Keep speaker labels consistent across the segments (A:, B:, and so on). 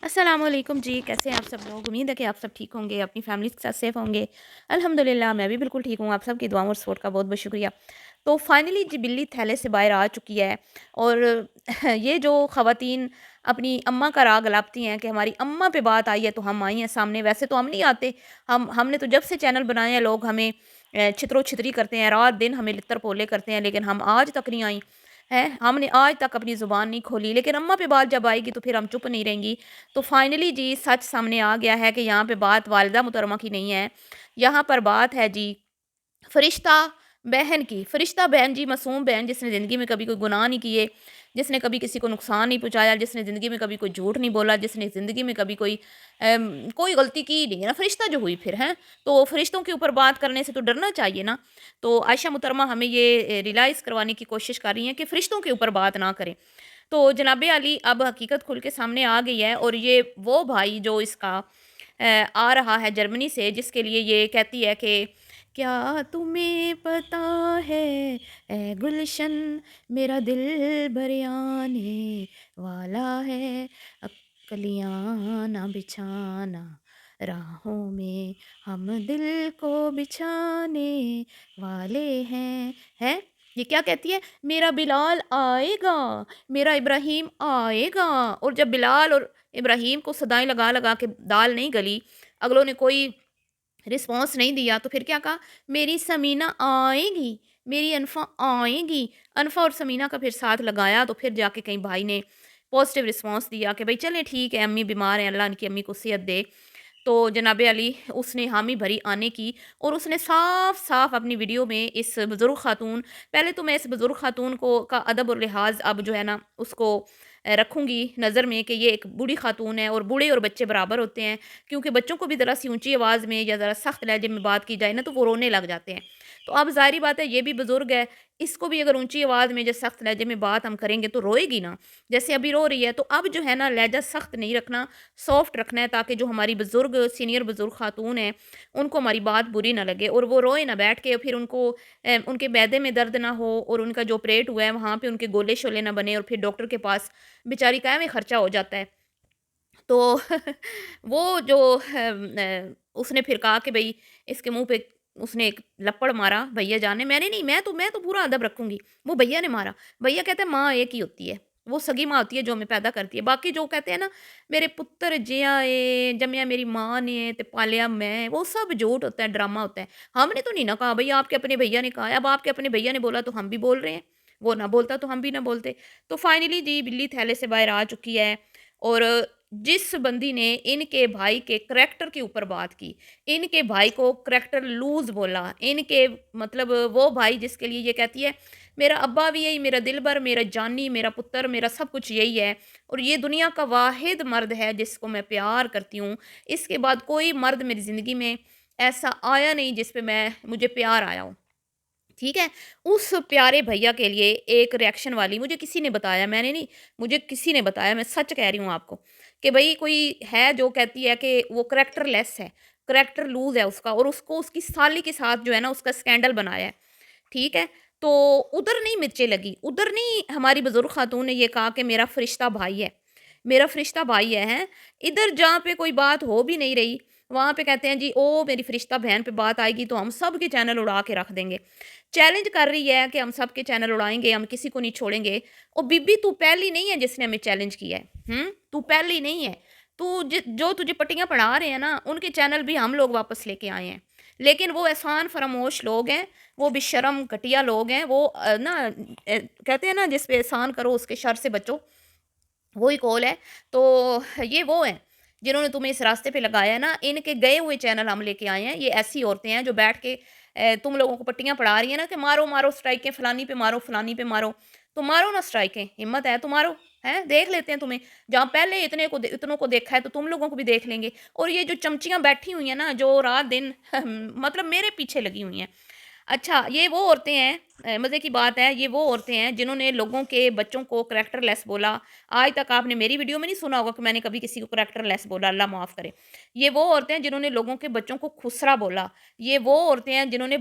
A: अस्सलाम वालेकुम जी, कैसे हैं आप सब लोग? उम्मीद है कि आप सब ठीक होंगे, अपनी फैमिली के साथ सेफ होंगे। अल्हम्दुलिल्लाह मैं भी बिल्कुल ठीक हूँ। आप सबकी दुआओं और सपोर्ट का बहुत-बहुत शुक्रिया। तो फाइनली जी बिल्ली थैले से बाहर आ चुकी है और ये जो ख़वातीन अपनी अम्मा का राग अलापती हैं कि हमारी अम्मा पे बात आई है तो हम आई हैं सामने, वैसे तो हम नहीं आते। हमने तो जब से चैनल बनाए हैं लोग हमें छितरो-छितरी करते हैं, रात-दिन हमें लित्तर-पोले करते हैं, लेकिन हम आज तक नहीं आई। हैं, हमने आज तक अपनी ज़ुबान नहीं खोली, लेकिन अम्मा पे बात जब आएगी तो फिर हम चुप नहीं रहेंगी। तो फाइनली जी सच सामने आ गया है कि यहाँ पे बात वालिदा मुहतरमा की नहीं है, यहाँ पर बात है जी फ़रिश्ता बहन की। फ़रिश्ता बहन जी मासूम बहन जिसने ज़िंदगी में कभी कोई गुनाह नहीं किए, जिसने कभी किसी को नुकसान नहीं पहुँचाया, जिसने ज़िंदगी में कभी कोई झूठ नहीं बोला, जिसने ज़िंदगी में कभी कोई गलती की नहीं है ना, फ़रिश्ता जो हुई फिर, हैं? तो फ़रिश्तों के ऊपर बात करने से तो डरना चाहिए ना। तो आयशा मुहतरमा हमें ये रियलाइज़ करवाने की कोशिश कर रही हैं कि फ़रिश्तों के ऊपर बात ना करें। तो जनाब अली अब हकीकत खुल के सामने आ गई है और ये वो भाई जो इसका आ रहा है जर्मनी से, जिसके लिए ये कहती है कि क्या तुम्हें पता है ए गुलशन, मेरा दिल भर आने वाला है, अब कलियां ना बिछाना राहों में, हम दिल को बिछाने वाले हैं। ये क्या कहती है? मेरा बिलाल आएगा, मेरा इब्राहिम आएगा। और जब बिलाल और इब्राहिम को सदाएं लगा लगा के दाल नहीं गली, अगलों ने कोई रिस्पॉन्स नहीं दिया, तो फिर क्या कहा? मेरी समीना आएगी, मेरी अनफ़ा आएगी। अनफ़ा और समीना का फिर साथ लगाया, तो फिर जाके कहीं भाई ने पॉजिटिव रिस्पॉन्स दिया कि भई चलें ठीक है, अम्मी बीमार हैं, अल्लाह इनकी अम्मी को सेहत दे। तो जनाब अली उसने हामी भरी आने की और उसने साफ-साफ अपनी वीडियो में इस बुज़ुर्ग ख़ातून, पहले तो मैं इस बुज़ुर्ग ख़ातून को का अदब और लिहाज़ अब जो है ना उसको रखूँगी नज़र में कि ये एक बूढ़ी ख़ातून है और बूढ़े और बच्चे बराबर होते हैं। क्योंकि बच्चों को भी ज़रा-सी ऊँची आवाज़ में या ज़रा सख्त लहजे में बात की जाए ना तो वो रोने लग जाते हैं। तो अब ज़ाहिर-सी बात है ये भी बुज़ुर्ग है, इसको भी अगर ऊँची आवाज़ में या सख्त लहजे में बात हम करेंगे तो रोएगी ना, जैसे अभी रो रही है। तो अब जो है ना लहजा सख्त नहीं रखना, सॉफ्ट रखना है, ताकि जो हमारी बुज़ुर्ग सीनियर बुज़ुर्ग ख़ातून हैं, उनको हमारी बात बुरी ना लगे और वो रोए ना बैठ के, फिर उनको उनके मैदे में दर्द ना हो और उनका जो ऑपरेट हुआ है वहाँ पे उनके गोले-शोले ना बने और फिर डॉक्टर के पास बेचारी का एवें खर्चा हो जाता है। तो वो जो उसने फिर कहा कि भई इसके मुँह पे उसने एक लप्पड़ मारा भैया जान ने, मैंने नहीं, मैं तो पूरा अदब रखूँगी। वो भैया ने मारा। भैया कहते हैं माँ एक ही होती है, वो सगी माँ होती है जो हमें पैदा करती है। बाकी जो कहते हैं ना मेरे पुत्तर जिया ए, जम्मया मेरी माँ ने ते पालिया मैं, वो सब झूठ होता है, ड्रामा होता है। हमने तो नहीं ना कहा भई, आपके अपने भैया ने कहा है, अब आपके अपने भैया ने बोला तो हम भी बोल रहे हैं। वो ना बोलता तो हम भी ना बोलते। तो फाइनली जी बिल्ली थैले से बाहर आ चुकी है और जिस बंदी ने इनके भाई के करैक्टर के ऊपर बात की, इनके भाई को करैक्टर लूज़ बोला, इनके मतलब वो भाई जिसके लिए ये कहती है, मेरा अब्बा भी यही, मेरा दिलबर, मेरा जानी, मेरा पुत्र, मेरा सब कुछ यही है और ये दुनिया का वाहिद मर्द है जिसको मैं प्यार करती हूँ। इसके बाद कोई मर्द मेरी ज़िंदगी में ऐसा आया नहीं जिस पे मुझे प्यार आया हो। ठीक है? उस प्यारे भैया के लिए एक रिएक्शन वाली मुझे किसी ने बताया, मैंने नहीं, मुझे किसी ने बताया, मैं सच कह रही हूँ आपको, कि भई कोई है जो कहती है कि वो करैक्टरलेस है, करैक्टर लूज़ है उसका और उसको उसकी साली के साथ जो है ना उसका स्कैंडल बनाया है, ठीक है? तो उधर नहीं मिर्चें लगी, उधर नहीं हमारी बुज़ुर्ग खातून ने ये कहा कि मेरा फ़रिश्ता भाई है, मेरा फ़रिश्ता भाई है, हैं? इधर जहाँ पे कोई बात हो भी नहीं रही, वहाँ पे कहते हैं जी, ओ मेरी फ़रिश्ता बहन पे बात आएगी तो हम सबके चैनल उड़ा के रख देंगे। चैलेंज कर रही है कि हम सबके चैनल उड़ाएँगे, हम किसी को नहीं छोड़ेंगे। ओ बीबी तू पहली नहीं है जिसने हमें चैलेंज किया है। तू पहली नहीं है। तू जो तुझे पट्टियाँ पढ़ा रहे हैं ना, उनके चैनल भी हम लोग वापस लेके आए हैं। लेकिन वो एहसान फरामोश लोग हैं, वो बेशर्म घटिया लोग हैं, वो कहते हैं ना जिस पे एहसान करो उसके शर से बचो। वही कॉल है। तो ये वो हैं, जिन्होंने तुम्हें इस रास्ते पे लगाया है ना, इनके गए हुए चैनल हम लेके आए हैं। ये ऐसी औरतें हैं जो बैठ के तुम लोगों को पट्टियाँ पढ़ा रही हैं ना कि मारो, मारो स्ट्राइकें, फलानी पे मारो, फलानी पे मारो। तो मारो ना स्ट्राइकें, हिम्मत है तो मारो, हैं? देख लेते हैं तुम्हें। जहाँ पहले इतनों को देखा है तो तुम लोगों को भी देख लेंगे। और ये जो चमचियाँ बैठी हुई हैं ना, जो रात-दिन मतलब मेरे पीछे लगी हुई हैं। اچھا یہ وہ عورتیں ہیں، مزے کی بات ہے، یہ وہ عورتیں ہیں جنہوں نے لوگوں کے بچوں کو کریکٹر لیس بولا۔ آج تک آپ نے میری ویڈیو میں نہیں سنا ہوگا کہ میں نے کبھی کسی کو کریکٹر لیس بولا، اللہ معاف کرے۔ یہ وہ عورتیں ہیں جنہوں نے لوگوں کے بچوں کو خسرا بولا۔ یہ وہ عورتیں ہیں جنہوں نے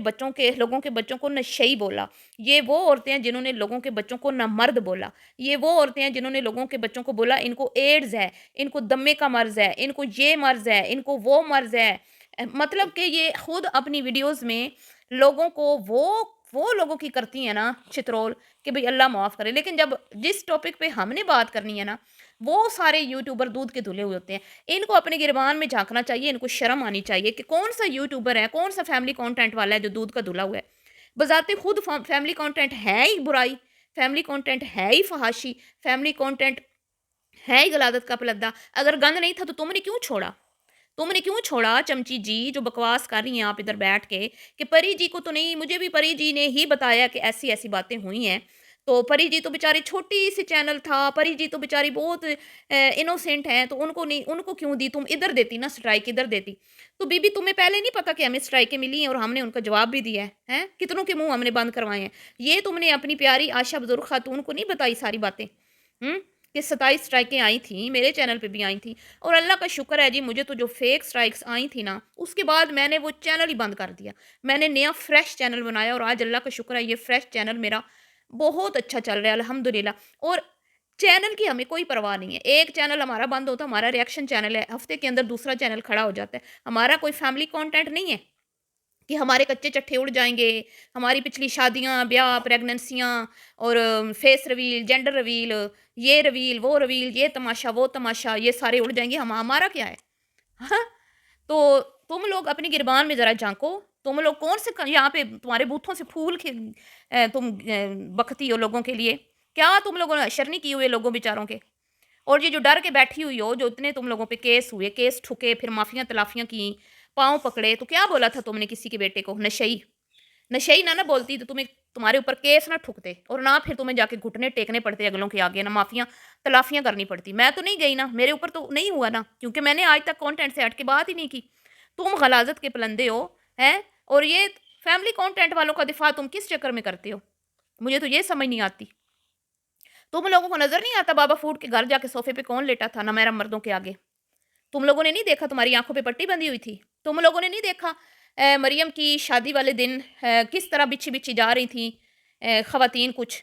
A: لوگوں کے بچوں کو نشئی بولا۔ یہ وہ عورتیں ہیں جنہوں نے لوگوں کے بچوں کو نامرد بولا۔ یہ وہ عورتیں ہیں جنہوں نے لوگوں کے بچوں کو بولا ان کو ایڈز ہے، ان کو دمے کا مرض ہے، ان کو یہ مرض ہے، ان کو وہ مرض ہے۔ مطلب کہ یہ خود اپنی ویڈیوز میں لوگوں کو وہ لوگوں کی کرتی ہیں نا چترول، کہ بھئی اللہ معاف کرے، لیکن جب جس ٹاپک پہ ہم نے بات کرنی ہے نا، وہ سارے یوٹیوبر دودھ کے دھلے ہوئے ہوتے ہیں۔ ان کو اپنے گربان میں جھانکنا چاہیے، ان کو شرم آنی چاہیے کہ کون سا یوٹیوبر ہے، کون سا فیملی کانٹینٹ والا ہے جو دودھ کا دھلا ہوا ہے۔ بذات خود فیملی کانٹینٹ ہے ہی برائی، فیملی کانٹینٹ ہے ہی فحاشی، فیملی کانٹینٹ ہے ہی غلاظت کا پلندہ۔ اگر گند نہیں تھا تو تم نے کیوں چھوڑا؟ تم نے کیوں چھوڑا چمچی جی، جو بکواس کر رہی ہیں آپ ادھر بیٹھ کے کہ پری جی کو تو نہیں، مجھے بھی پری جی نے ہی بتایا کہ ایسی ایسی باتیں ہوئی ہیں۔ تو پری جی تو بیچاری چھوٹی سی چینل تھا، پری جی تو بیچاری بہت انوسینٹ ہیں، تو ان کو نہیں، ان کو کیوں دی؟ تم ادھر دیتی نا اسٹرائک، ادھر دیتی تو بی بی تمہیں پہلے نہیں پتا کہ ہمیں اسٹرائکیں ملی ہیں اور ہم نے ان کا جواب بھی دیا ہے ہیں؟ کتنوں کے منہ ہم نے بند کروائے ہیں؟ یہ تم نے اپنی پیاری آشا بزرگ خاتون کو نہیں بتائی ساری باتیں؟ کہ 27 اسٹرائکیں آئی تھیں، میرے چینل پہ بھی آئی تھیں، اور اللہ کا شکر ہے جی، مجھے تو جو فیک اسٹرائکس آئی تھیں نا، اس کے بعد میں نے وہ چینل ہی بند کر دیا۔ میں نے نیا فریش چینل بنایا اور آج اللہ کا شکر ہے یہ فریش چینل میرا بہت اچھا چل رہا ہے الحمدللہ۔ اور چینل کی ہمیں کوئی پرواہ نہیں ہے، ایک چینل ہمارا بند ہوتا، ہمارا ریئیکشن چینل ہے، ہفتے کے اندر دوسرا چینل کھڑا ہو جاتا ہے۔ ہمارا کوئی فیملی کانٹینٹ نہیں ہے کہ ہمارے کچے چٹھے اڑ جائیں گے، ہماری پچھلی شادیاں، بیاہ، پریگننسیاں اور فیس ریویل، جینڈر ریویل، وہ ریویل، یہ تماشا، وہ تماشا، یہ سارے اڑ جائیں گے، ہمارا کیا ہے؟ ہاں؟ تو تم لوگ اپنی گربان میں ذرا جھانکو، تم لوگ کون سے یہاں پہ تمہارے بوتھوں سے پھول تم بکتی ہو لوگوں کے لیے؟ کیا تم لوگوں نے اشر نہیں کی ہوئے لوگوں بیچاروں کے؟ اور یہ جو ڈر کے بیٹھی ہوئی ہو، جو اتنے تم لوگوں پہ کیس ہوئے، کیس ٹھکے، پھر معافیاں تلافیاں کی، پاؤں پکڑے، تو کیا بولا تھا تم نے کسی کے بیٹے کو؟ نشئی نشئی نہ بولتی تو تمہارے اوپر کیس نہ ٹھکتے، اور نہ پھر تمہیں جا کے گھٹنے ٹیکنے پڑتے اگلوں کے آگے، نہ معافیاں تلافیاں کرنی پڑتی۔ میں تو نہیں گئی نا، میرے اوپر تو نہیں ہوا نا، کیونکہ میں نے آج تک کانٹینٹ سے ہٹ کے بات ہی نہیں کی۔ تم غلاظت کے پلندے ہو ہیں، اور یہ فیملی کانٹینٹ والوں کا دفاع تم کس چکر میں کرتے ہو؟ مجھے تو یہ سمجھ نہیں آتی۔ تم لوگوں کو نظر نہیں آتا بابا فوڈ کے گھر جا کے صوفے پہ کون لیٹا تھا نہ میرا مردوں کے آگے؟ تم لوگوں نے نہیں دیکھا؟ تمہاری آنکھوں پہ پٹی بندھی ہوئی تھی؟ تم لوگوں نے نہیں دیکھا مریم کی شادی والے دن کس طرح بچھی بچھی جا رہی تھیں خواتین کچھ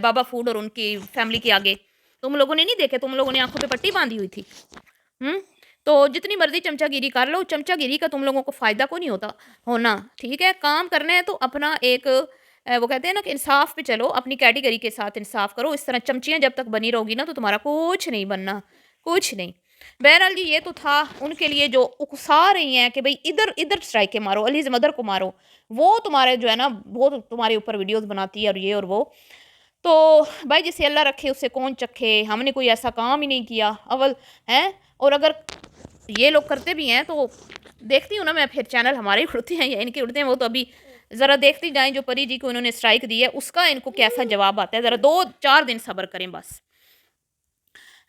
A: بابا فوڈ اور ان کی فیملی کے آگے؟ تم لوگوں نے نہیں دیکھے؟ تم لوگوں نے آنکھوں پہ پٹی باندھی ہوئی تھی۔ تو جتنی مرضی چمچا گیری کر لو، چمچا گیری کا تم لوگوں کو فائدہ کو نہیں ہونا، ٹھیک ہے؟ کام کرنا ہے تو اپنا ایک وہ کہتے ہیں نا کہ انصاف پہ چلو، اپنی کیٹیگری کے ساتھ انصاف کرو۔ اس طرح چمچیاں جب تک بنی رہو گی نا تو تمہارا کچھ نہیں بننا، کچھ نہیں۔ بہرحال جی یہ تو تھا ان کے لیے جو اکسا رہی ہیں کہ بھئی ادھر اسٹرائکیں مارو، علیز مدر کو مارو، وہ تمہارے جو ہے نا وہ تمہارے اوپر ویڈیوز بناتی ہے اور یہ اور وہ۔ تو بھائی جسے اللہ رکھے اسے کون چکھے، ہم نے کوئی ایسا کام ہی نہیں کیا اول ہیں، اور اگر یہ لوگ کرتے بھی ہیں تو دیکھتی ہوں نا میں، پھر چینل ہمارے اڑتے ہیں یا ان کے اڑتے ہیں، وہ تو ابھی ذرا دیکھتی جائیں جو پری جی کو انہوں نے اسٹرائک دی ہے اس کا ان کو کیسا جواب آتا ہے، ذرا 2-4 دن صبر کریں بس۔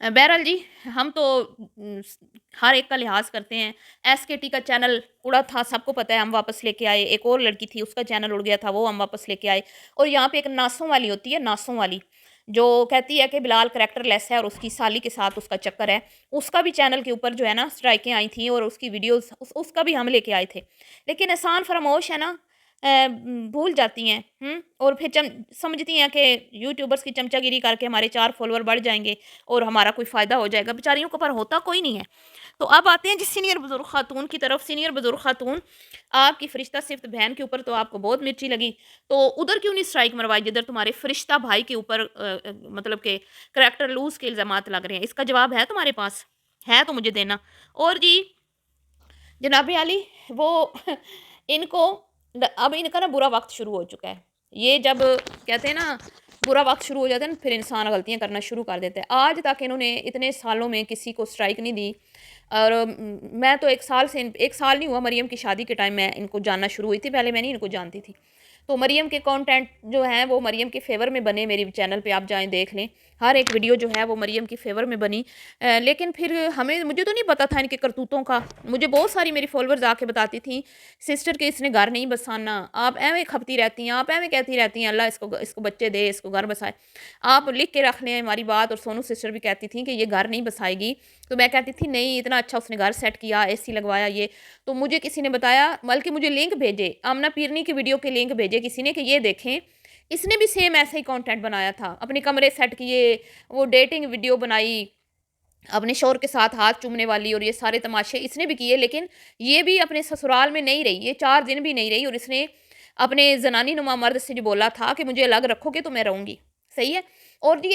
A: بہرحال جی ہم تو ہر ایک کا لحاظ کرتے ہیں۔ ایس کے ٹی کا چینل اڑا تھا، سب کو پتہ ہے، ہم واپس لے کے آئے۔ ایک اور لڑکی تھی اس کا چینل اڑ گیا تھا، وہ ہم واپس لے کے آئے۔ اور یہاں پہ ایک ناسوں والی ہوتی ہے، ناسوں والی جو کہتی ہے کہ بلال کریکٹر لیس ہے اور اس کی سالی کے ساتھ اس کا چکر ہے، اس کا بھی چینل کے اوپر جو ہے نا اسٹرائکیں آئی تھیں اور اس کی ویڈیوز اس کا بھی ہم لے کے آئے تھے، لیکن احسان فراموش ہے نا، بھول جاتی ہیں اور پھر سمجھتی ہیں کہ یوٹیوبرز کی چمچا گیری کر کے ہمارے 4 فالوور بڑھ جائیں گے اور ہمارا کوئی فائدہ ہو جائے گا، بیچاریوں کو پر ہوتا کوئی نہیں ہے۔ تو اب آتے ہیں جس سینئر بزرگ خاتون کی طرف۔ سینئر بزرگ خاتون، آپ کی فرشتہ صفت بہن کے اوپر تو آپ کو بہت مرچی لگی، تو ادھر کیوں نہیں اسٹرائک مروائی جدھر تمہارے فرشتہ بھائی کے اوپر مطلب کہ کریکٹر لوز کے الزامات لگ رہے ہیں؟ اس کا جواب ہے تمہارے پاس؟ ہے تو مجھے دینا۔ اور جی جناب علی، وہ ان کو اب ان کا نا برا وقت شروع ہو چکا ہے۔ یہ جب کہتے ہیں نا برا وقت شروع ہو جاتا ہے نا، پھر انسان غلطیاں کرنا شروع کر دیتا ہے۔ آج تک انہوں نے اتنے سالوں میں کسی کو اسٹرائک نہیں دی، اور میں تو 1 سال نہیں ہوا مریم کی شادی کے ٹائم میں ان کو جاننا شروع ہوئی تھی، پہلے میں نہیں ان کو جانتی تھی۔ تو مریم کے کانٹینٹ جو ہیں وہ مریم کے فیور میں بنے، میری چینل پہ آپ جائیں دیکھ لیں، हर एक वीडियो जो है वो मरियम की फेवर में बनी। लेकिन फिर मुझे तो नहीं पता था इनके करतूतों का। मुझे बहुत सारी मेरी फॉलोअर्स आके बताती थी, सिस्टर के इसने घर नहीं बसाना, आप एवं खपती रहती हैं, आप एवं कहती रहती हैं अल्लाह इसको इसको बच्चे दे, इसको घर बसाए, आप लिख के रख लें हमारी बात। और सोनू सिस्टर भी कहती थी कि ये घर नहीं बसाएगी। तो मैं कहती थी नहीं, इतना अच्छा उसने घर सेट किया, AC लगवाया ये। तो मुझे किसी ने बताया, बल्कि मुझे लिंक भेजे, आमना पीरनी की वीडियो के लिंक भेजे किसी ने कि ये देखें, इसने भी सेम ऐसा ही कंटेंट बनाया था, अपने कमरे सेट किए, वो डेटिंग वीडियो बनाई, अपने शोहर के साथ हाथ चूमने वाली, और ये सारे तमाशे इसने भी किए। लेकिन ये भी अपने ससुराल में नहीं रही, ये 4 दिन भी नहीं रही, और इसने अपने जनानी नुमा मर्द से जो बोला था कि मुझे अलग रखोगे तो मैं रहूँगी। सही है। और जी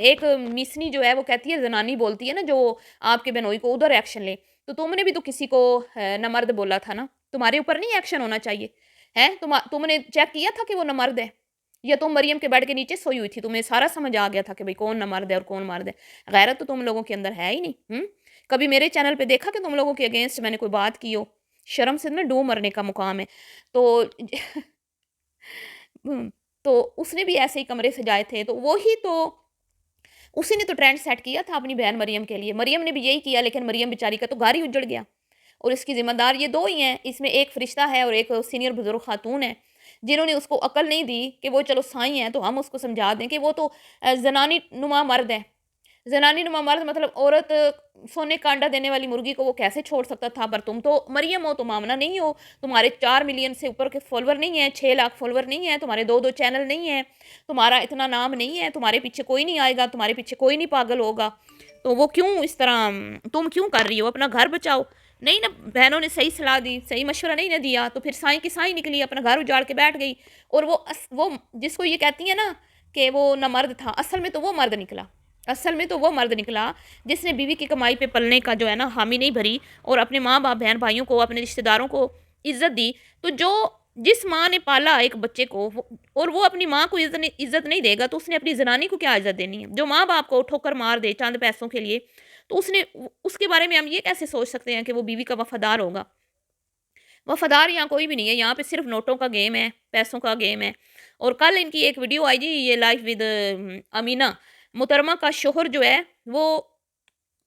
A: एक मिसनी जो है वो कहती है, जनानी बोलती है ना जो आपके बहनोई को, उधर एक्शन ले। तो तुमने भी तो किसी को नमर्द बोला था ना, तुम्हारे ऊपर नहीं एक्शन होना चाहिए है? तुमने चेक किया था कि वो नमर्द है, या तुम मरियम के बेड के नीचे सोई हुई थी, तुम्हें सारा समझ आ गया था कि भाई कौन नमर्द है और कौन मर्द है? गैरत तो तुम लोगों के अंदर है ही नहीं। कभी मेरे चैनल पे देखा कि तुम लोगों के अगेंस्ट मैंने कोई बात की हो? शर्म से ना डूब मरने का मुकाम है। तो हम्म, तो उसने भी ऐसे ही कमरे सजाए थे, तो वही तो उसी ने तो ट्रेंड सेट किया था अपनी बहन मरियम के लिए। मरियम ने भी यही किया, लेकिन मरियम बेचारी का तो घर ही उजड़ गया। और इसकी ज़िम्मेदार ये 2 ही हैं, इसमें एक फ़रिश्ता है और एक सीनियर बुज़ुर्ग ख़ातून है, जिन्होंने उसको अक्ल नहीं दी कि वो चलो साईं हैं, तो हम उसको समझा दें कि वो तो ज़नानी नुमा मर्द है। ज़नानी नुमा मर्द मतलब औरत, सोने का अंडा देने वाली मुर्गी को वो कैसे छोड़ सकता था? पर तुम तो मरियम हो, तुम आमना नहीं हो, तुम्हारे 4 मिलियन से ऊपर के फॉलोवर नहीं हैं, 6 लाख फॉलोवर नहीं हैं, तुम्हारे 2-2 चैनल नहीं हैं, तुम्हारा इतना नाम नहीं है, तुम्हारे पीछे कोई नहीं आएगा, तुम्हारे पीछे कोई नहीं पागल होगा। तो वो क्यों इस तरह तुम क्यों कर रही हो? अपना घर बचाओ। नहीं ना, बहनों ने सही सलाह दी, सही मशवरा नहीं ना दिया, तो फिर साईं की साईं निकली, अपना घर उजाड़ के बैठ गई। और वो जिसको ये कहती है ना कि वो ना मर्द था, असल में तो वो मर्द निकला। असल में तो वो मर्द निकला जिसने बीवी की कमाई पे पलने का जो है ना हामी नहीं भरी, और अपने माँ बाप बहन भाइयों को, अपने रिश्तेदारों को इज्जत दी। तो जिस माँ ने पाला एक बच्चे को, और वो अपनी माँ को इज्जत नहीं देगा, तो उसने अपनी जनानी को क्या इज्जत देनी है? जो माँ बाप को ठोकर मार दे चंद पैसों के लिए, तो उसके बारे में हम ये कैसे सोच सकते हैं कि वो बीवी का वफादार होगा? वफादार यहाँ कोई भी नहीं है, यहाँ पे सिर्फ नोटों का गेम है, पैसों का गेम है। और कल इनकी एक वीडियो आई जी, ये लाइव विद अमीना, मुहतरमा का शोहर जो है वो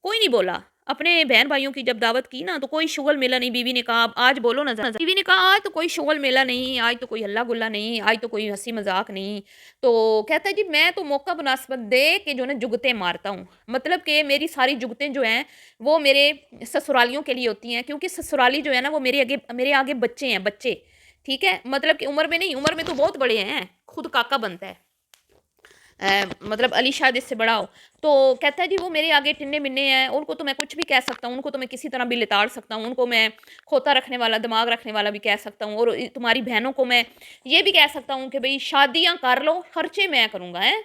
A: कोई नहीं बोला। अपने बहन भाइयों की जब दावत की ना, तो कोई शुगल मेला नहीं। बीवी ने कहा आज बोलो ना, बीवी ने कहा आज तो कोई शुगल मेला नहीं, आज तो कोई हल्ला गुल्ला नहीं, आज तो कोई हंसी मजाक नहीं। तो कहता है जी मैं तो मौका मुनासिबत दे के जो ना जुगतें मारता हूँ, मतलब कि मेरी सारी जुगतें जो हैं वो मेरे ससुरालियों के लिए होती हैं, क्योंकि ससुराली जो है ना वो मेरे आगे बच्चे हैं, बच्चे। ठीक है, मतलब कि उम्र में नहीं, उम्र में तो बहुत बड़े हैं, खुद काका बनता है, मतलब अली शायद इससे बड़ा हो। तो कहता है जी वो मेरे आगे टिन्ने मिन्ने हैं, उनको तो मैं कुछ भी कह सकता हूँ, उनको तो मैं किसी तरह भी लिताड़ सकता हूँ, उनको मैं खोता रखने वाला, दिमाग रखने वाला भी कह सकता हूँ। और तुम्हारी बहनों को मैं ये भी कह सकता हूँ कि भाई शादियाँ कर लो, खर्चे मैं करूँगा है,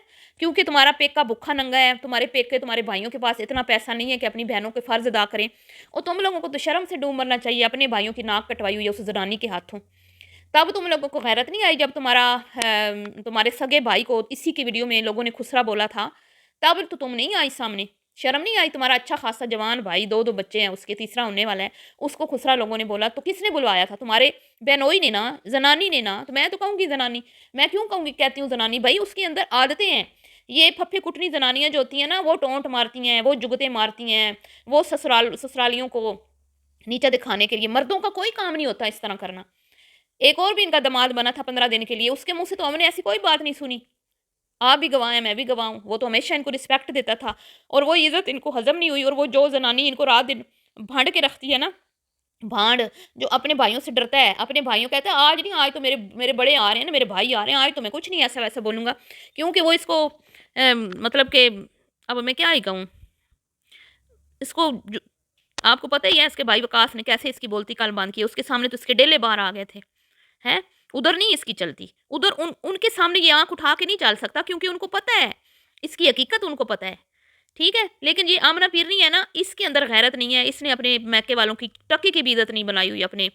A: क्योंकि तुम्हारा पेका भूखा नंगा है, तुम्हारे पेके तुम्हारे भाइयों के पास इतना पैसा नहीं है कि अपनी बहनों के फ़र्ज अदा करें। और तुम लोगों को तो शर्म से डूब मरना चाहिए, अपने भाइयों की नाक कटवाई हुई है उस जनानी के हाथों। तब तुम लोगों को गैरत नहीं आई जब तुम्हारे सगे भाई को इसी की वीडियो में लोगों ने खुसरा बोला था, तब तो तुम नहीं आई सामने, शर्म नहीं आई? तुम्हारा अच्छा खासा जवान भाई, 2-2 बच्चे हैं उसके, तीसरा होने वाला है, उसको खुसरा लोगों ने बोला, तो किसने बुलवाया था? तुम्हारे बहनोई ने ना, जनानी ने ना। तो मैं तो कहूँगी जनानी, मैं क्यों कहूँगी, कहती हूँ जनानी, भाई उसके अंदर आदतें हैं। ये फफे कुटनी जनानियाँ जो होती हैं ना, वो टोंट मारती हैं, वो जुगतें मारती हैं, वो ससुरालियों को नीचा दिखाने के लिए। मर्दों का कोई काम नहीं होता इस तरह करना। एक और भी इनका दामाद बना था 15 दिन के लिए, उसके मुंह से तो हमने ऐसी कोई बात नहीं सुनी। आप भी गवाह हैं, मैं भी गवाह हूँ। वो तो हमेशा इनको रिस्पेक्ट देता था, और वो इज़्ज़त इनको हज़म नहीं हुई। और वो जो ज़नानी इनको रात दिन भांड के रखती है ना, भांड, जो अपने भाइयों से डरता है, अपने भाइयों कहता है आज नहीं, आज तो मेरे मेरे बड़े आ रहे हैं ना, मेरे भाई आ रहे हैं, आज तो मैं कुछ नहीं ऐसा वैसा बोलूँगा। क्योंकि वो इसको मतलब कि अब मैं क्या ही कहूँ, इसको आपको पता ही है इसके भाई वकास ने कैसे इसकी बोलती कल बंद की, उसके सामने तो इसके डेले बाहर आ गए थे। हैं? उधर नहीं इसकी चलती, उधर उनके सामने ये आँख उठा के नहीं चल सकता, क्योंकि उनको पता है, इसकी हकीकत उनको पता है, ठीक है? लेकिन ये आमना पीरनी है ना, इसके अंदर गैरत नहीं है, इसने अपने मैके वालों की टकी की भी इज़्ज़त नहीं बनाई हुई अपने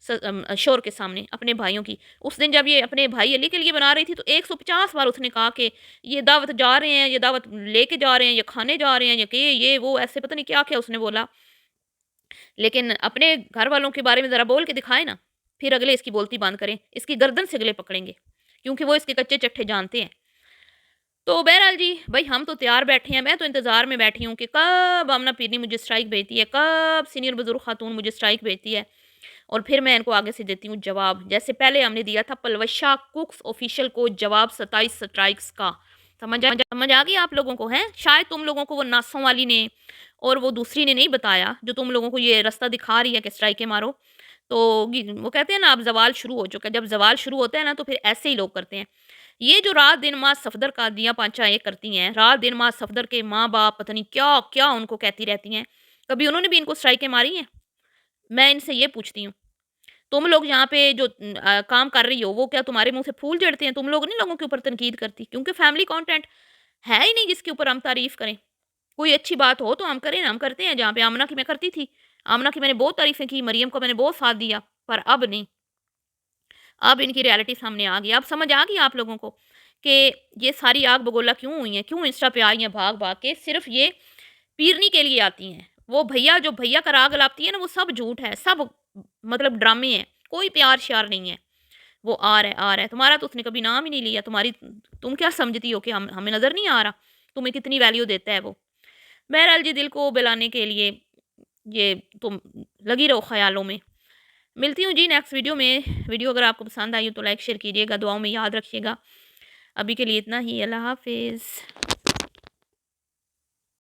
A: शौहर के सामने, अपने भाइयों की। उस दिन जब ये अपने भाई अली के लिए बना रही थी, तो 150 बार उसने कहा कि ये दावत जा रहे हैं, ये दावत लेके जा रहे हैं, ये खाने जा रहे हैं, ये वो ऐसे पता नहीं क्या-क्या उसने बोला। लेकिन अपने घर वालों के बारे में ज़रा बोल के दिखाए ना, फिर अगले इसकी बोलती बंद करें, इसकी गर्दन से अगले पकड़ेंगे, क्योंकि वो इसके कच्चे चट्ठे जानते हैं। تو بہرحال جی بھائی ہم تو تیار بیٹھے ہیں، میں تو انتظار میں بیٹھی ہوں کہ کب آمنہ پیرنی مجھے اسٹرائک بھیجتی ہے، کب سینئر بزرگ خاتون مجھے اسٹرائک بھیجتی ہے، اور پھر میں ان کو آگے سے دیتی ہوں جواب، جیسے پہلے ہم نے دیا تھا پلوشا کوکس آفیشل کو جواب 27 سٹرائکس کا۔ سمجھ آ گئی آپ لوگوں کو؟ ہے شاید تم لوگوں کو وہ ناسوں والی نے اور وہ دوسری نے نہیں بتایا جو تم لوگوں کو یہ رستہ دکھا رہی ہے کہ اسٹرائکیں مارو، تو وہ کہتے ہیں نا اب زوال شروع ہو چکا ہے، جب زوال شروع ہوتا ہے نا تو پھر ایسے ہی لوگ کرتے ہیں۔ یہ جو رات دن ماں صفدر کا دیا پانچا یہ کرتی ہیں، رات دن ماں صفدر کے ماں باپ پتہ نہیں کیا کیا ان کو کہتی رہتی ہیں، کبھی انہوں نے بھی ان کو اسٹرائکیں ماری ہیں؟ میں ان سے یہ پوچھتی ہوں، تم لوگ یہاں پہ جو کام کر رہی ہو وہ کیا تمہارے منہ سے پھول جھڑتے ہیں؟ تم لوگ نہیں لوگوں کے اوپر تنقید کرتی، کیونکہ فیملی کنٹینٹ ہے ہی نہیں جس کے اوپر ہم تعریف کریں۔ کوئی اچھی بات ہو تو ہم کریں نا، ہم کرتے ہیں، جہاں پہ آمنہ کی میں کرتی تھی، آمنہ کی میں نے بہت تعریفیں کی، مریم کو میں نے بہت ساتھ دیا، پر اب نہیں، اب ان کی ریالٹی سامنے آ گئی، اب سمجھ آ گئی آپ لوگوں کو کہ یہ ساری آگ بگولا کیوں ہوئی ہیں، کیوں انسٹا پہ آئی ہیں بھاگ بھاگ کے، صرف یہ پیرنی کے لیے آتی ہیں۔ وہ بھیا جو بھیا کا راگ لاپتی ہے نا وہ سب جھوٹ ہے، سب مطلب ڈرامے ہیں، کوئی پیار شیار نہیں ہے۔ وہ آ رہا ہے تمہارا تو اس نے کبھی نام ہی نہیں لیا، تم کیا سمجھتی ہو کہ ہمیں نظر نہیں آ رہا، تمہیں کتنی ویلیو دیتا ہے وہ۔ بہرحال جی دل کو بہلانے کے لیے یہ تم لگی رہو خیالوں میں۔ ملتی ہوں جی نیکسٹ ویڈیو میں، ویڈیو اگر آپ کو پسند آئی ہو تو لائک شیئر کیجیے گا، دعاؤں میں یاد رکھیے گا۔ ابھی کے لیے اتنا ہی، اللہ حافظ۔